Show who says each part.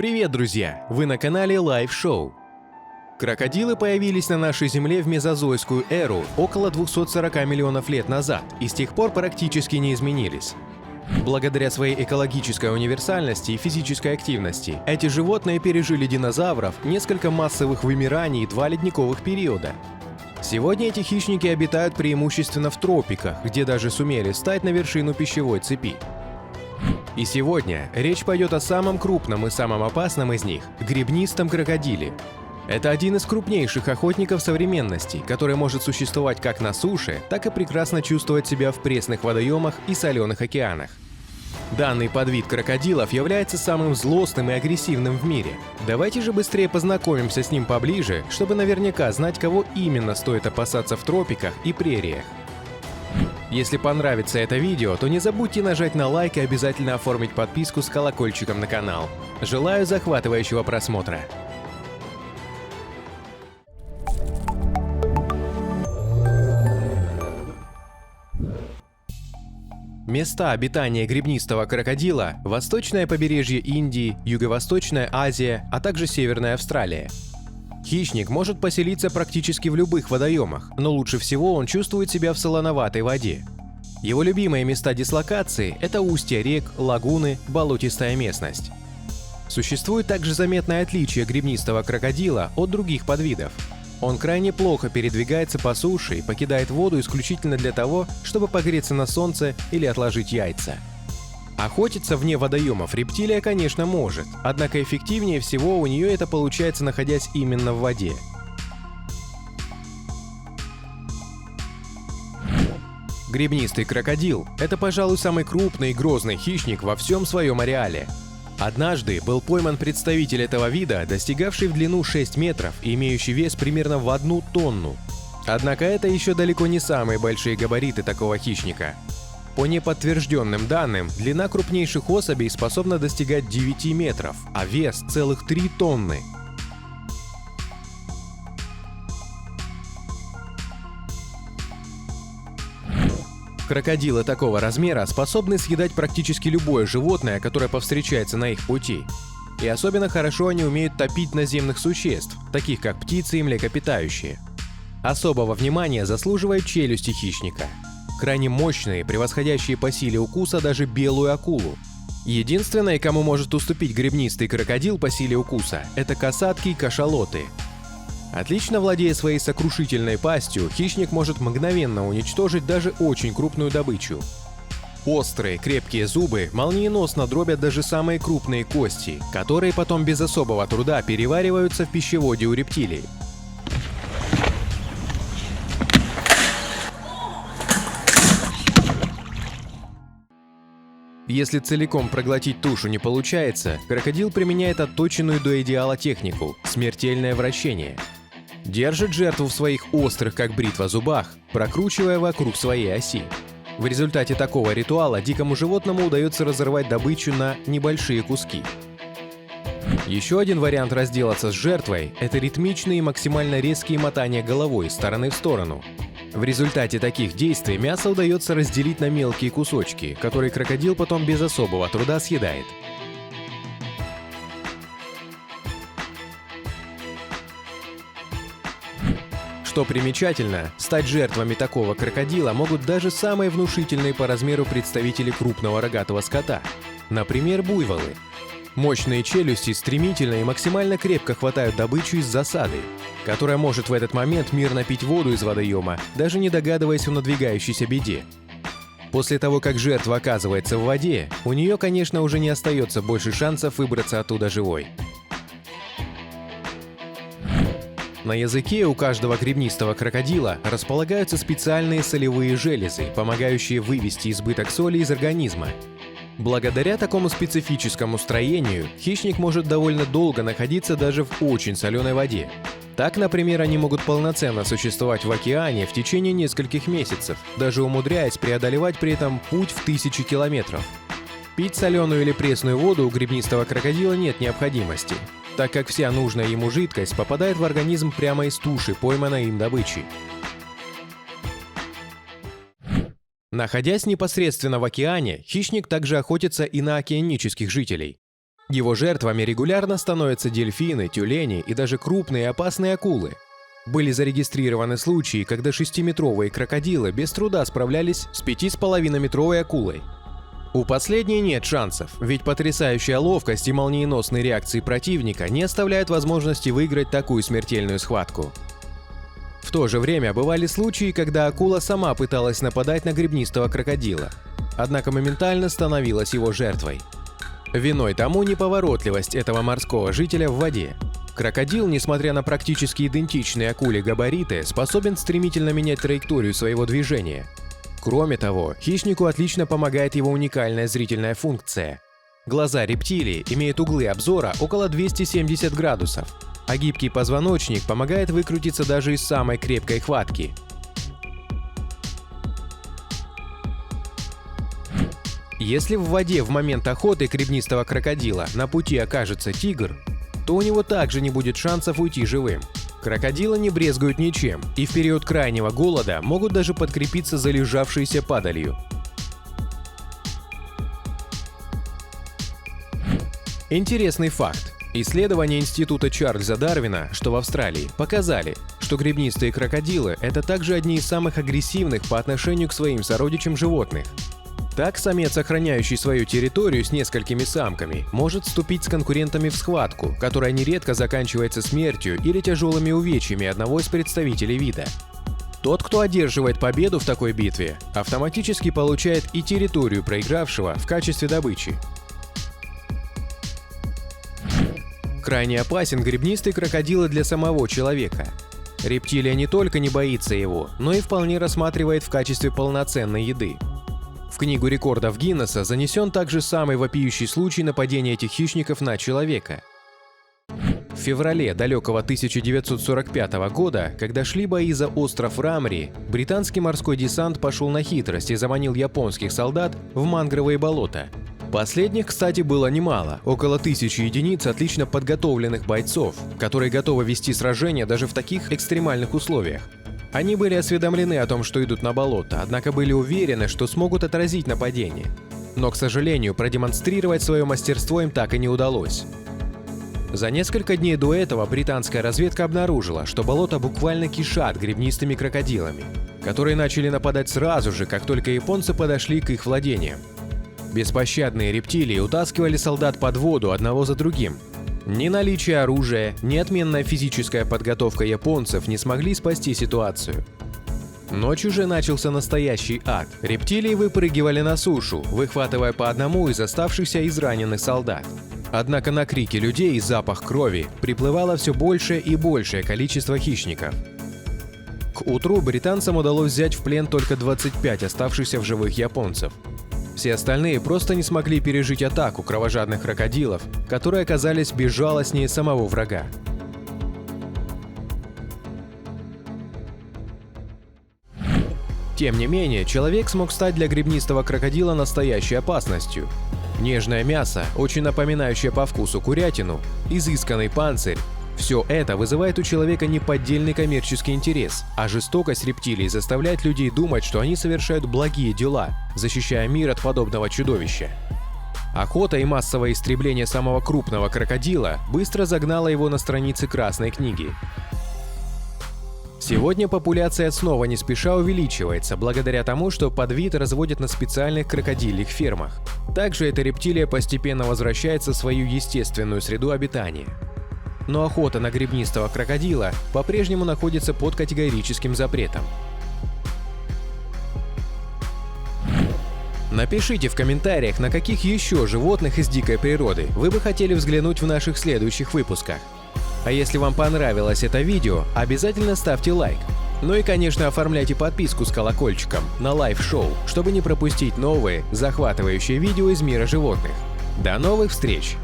Speaker 1: Привет, друзья! Вы на канале Live Show. Крокодилы появились на нашей Земле в мезозойскую эру около 240 миллионов лет назад и с тех пор практически не изменились. Благодаря своей экологической универсальности и физической активности, эти животные пережили динозавров, несколько массовых вымираний и 2 ледниковых периода. Сегодня эти хищники обитают преимущественно в тропиках, где даже сумели встать на вершину пищевой цепи. И сегодня речь пойдет о самом крупном и самом опасном из них – гребнистом крокодиле. Это один из крупнейших охотников современности, который может существовать как на суше, так и прекрасно чувствовать себя в пресных водоемах и соленых океанах. Данный подвид крокодилов является самым злостным и агрессивным в мире. Давайте же быстрее познакомимся с ним поближе, чтобы наверняка знать, кого именно стоит опасаться в тропиках и прериях. Если понравится это видео, то не забудьте нажать на лайк и обязательно оформить подписку с колокольчиком на канал. Желаю захватывающего просмотра! Места обитания гребнистого крокодила – восточное побережье Индии, Юго-Восточная Азия, а также Северная Австралия. Хищник может поселиться практически в любых водоемах, но лучше всего он чувствует себя в солоноватой воде. Его любимые места дислокации – это устья рек, лагуны, болотистая местность. Существует также заметное отличие гребнистого крокодила от других подвидов. Он крайне плохо передвигается по суше и покидает воду исключительно для того, чтобы погреться на солнце или отложить яйца. Охотиться вне водоемов рептилия, конечно, может, однако эффективнее всего у нее это получается, находясь именно в воде. Гребнистый крокодил – это, пожалуй, самый крупный и грозный хищник во всем своем ареале. Однажды был пойман представитель этого вида, достигавший в длину 6 метров и имеющий вес примерно в 1 тонну. Однако это еще далеко не самые большие габариты такого хищника. По неподтвержденным данным, длина крупнейших особей способна достигать 9 метров, а вес целых 3 тонны. Крокодилы такого размера способны съедать практически любое животное, которое повстречается на их пути. И особенно хорошо они умеют топить наземных существ, таких как птицы и млекопитающие. Особого внимания заслуживают челюсти хищника. Крайне мощные, превосходящие по силе укуса даже белую акулу. Единственное, кому может уступить гребнистый крокодил по силе укуса, это касатки и кашалоты. Отлично владея своей сокрушительной пастью, хищник может мгновенно уничтожить даже очень крупную добычу. Острые, крепкие зубы молниеносно дробят даже самые крупные кости, которые потом без особого труда перевариваются в пищеводе у рептилий. Если целиком проглотить тушу не получается, крокодил применяет отточенную до идеала технику – смертельное вращение. Держит жертву в своих острых, как бритва, зубах, прокручивая вокруг своей оси. В результате такого ритуала дикому животному удается разорвать добычу на небольшие куски. Еще один вариант разделаться с жертвой – это ритмичные и максимально резкие мотания головой из стороны в сторону. В результате таких действий мясо удается разделить на мелкие кусочки, которые крокодил потом без особого труда съедает. Что примечательно, стать жертвами такого крокодила могут даже самые внушительные по размеру представители крупного рогатого скота, например, буйволы. Мощные челюсти стремительно и максимально крепко хватают добычу из засады, которая может в этот момент мирно пить воду из водоема, даже не догадываясь о надвигающейся беде. После того, как жертва оказывается в воде, у нее, конечно, уже не остается больше шансов выбраться оттуда живой. На языке у каждого гребнистого крокодила располагаются специальные солевые железы, помогающие вывести избыток соли из организма. Благодаря такому специфическому строению хищник может довольно долго находиться даже в очень соленой воде. Так, например, они могут полноценно существовать в океане в течение нескольких месяцев, даже умудряясь преодолевать при этом путь в 1000 километров. Пить соленую или пресную воду у гребнистого крокодила нет необходимости, так как вся нужная ему жидкость попадает в организм прямо из туши пойманной им добычи. Находясь непосредственно в океане, хищник также охотится и на океанических жителей. Его жертвами регулярно становятся дельфины, тюлени и даже крупные опасные акулы. Были зарегистрированы случаи, когда 6-метровые крокодилы без труда справлялись с 5,5-метровой акулой. У последней нет шансов, ведь потрясающая ловкость и молниеносные реакции противника не оставляют возможности выиграть такую смертельную схватку. В то же время бывали случаи, когда акула сама пыталась нападать на гребнистого крокодила, однако моментально становилась его жертвой. Виной тому неповоротливость этого морского жителя в воде. Крокодил, несмотря на практически идентичные акуле габариты, способен стремительно менять траекторию своего движения. Кроме того, хищнику отлично помогает его уникальная зрительная функция. Глаза рептилии имеют углы обзора около 270 градусов, а гибкий позвоночник помогает выкрутиться даже из самой крепкой хватки. Если в воде в момент охоты гребнистого крокодила на пути окажется тигр, то у него также не будет шансов уйти живым. Крокодилы не брезгуют ничем и в период крайнего голода могут даже подкрепиться залежавшейся падалью. Интересный факт. Исследования Института Чарльза Дарвина, что в Австралии, показали, что гребнистые крокодилы – это также одни из самых агрессивных по отношению к своим сородичам животных. Так, самец, охраняющий свою территорию с несколькими самками, может вступить с конкурентами в схватку, которая нередко заканчивается смертью или тяжелыми увечьями одного из представителей вида. Тот, кто одерживает победу в такой битве, автоматически получает и территорию проигравшего в качестве добычи. Крайне опасен гребнистый крокодил и для самого человека. Рептилия не только не боится его, но и вполне рассматривает в качестве полноценной еды. В Книгу рекордов Гиннесса занесен также самый вопиющий случай нападения этих хищников на человека. В феврале далекого 1945 года, когда шли бои за остров Рамри, британский морской десант пошел на хитрость и заманил японских солдат в мангровые болота. Последних, кстати, было немало, около 1000 единиц отлично подготовленных бойцов, которые готовы вести сражения даже в таких экстремальных условиях. Они были осведомлены о том, что идут на болото, однако были уверены, что смогут отразить нападение. Но, к сожалению, продемонстрировать свое мастерство им так и не удалось. За несколько дней до этого британская разведка обнаружила, что болото буквально кишат гребнистыми крокодилами, которые начали нападать сразу же, как только японцы подошли к их владениям. Беспощадные рептилии утаскивали солдат под воду одного за другим. Ни наличие оружия, ни отменная физическая подготовка японцев не смогли спасти ситуацию. Ночью же начался настоящий ад. Рептилии выпрыгивали на сушу, выхватывая по одному из оставшихся израненных солдат. Однако на крики людей и запах крови приплывало все большее и большее количество хищников. К утру британцам удалось взять в плен только 25 оставшихся в живых японцев. Все остальные просто не смогли пережить атаку кровожадных крокодилов, которые оказались безжалостнее самого врага. Тем не менее, человек смог стать для гребнистого крокодила настоящей опасностью. Нежное мясо, очень напоминающее по вкусу курятину, изысканный панцирь – все это вызывает у человека неподдельный коммерческий интерес, а жестокость рептилий заставляет людей думать, что они совершают благие дела, защищая мир от подобного чудовища. Охота и массовое истребление самого крупного крокодила быстро загнало его на страницы Красной книги. Сегодня популяция снова не спеша увеличивается, благодаря тому, что подвид разводят на специальных крокодильих фермах. Также эта рептилия постепенно возвращается в свою естественную среду обитания. Но охота на гребнистого крокодила по-прежнему находится под категорическим запретом. Напишите в комментариях, на каких еще животных из дикой природы вы бы хотели взглянуть в наших следующих выпусках. А если вам понравилось это видео, обязательно ставьте лайк. Ну и, конечно, оформляйте подписку с колокольчиком на LiveShow, чтобы не пропустить новые, захватывающие видео из мира животных. До новых встреч!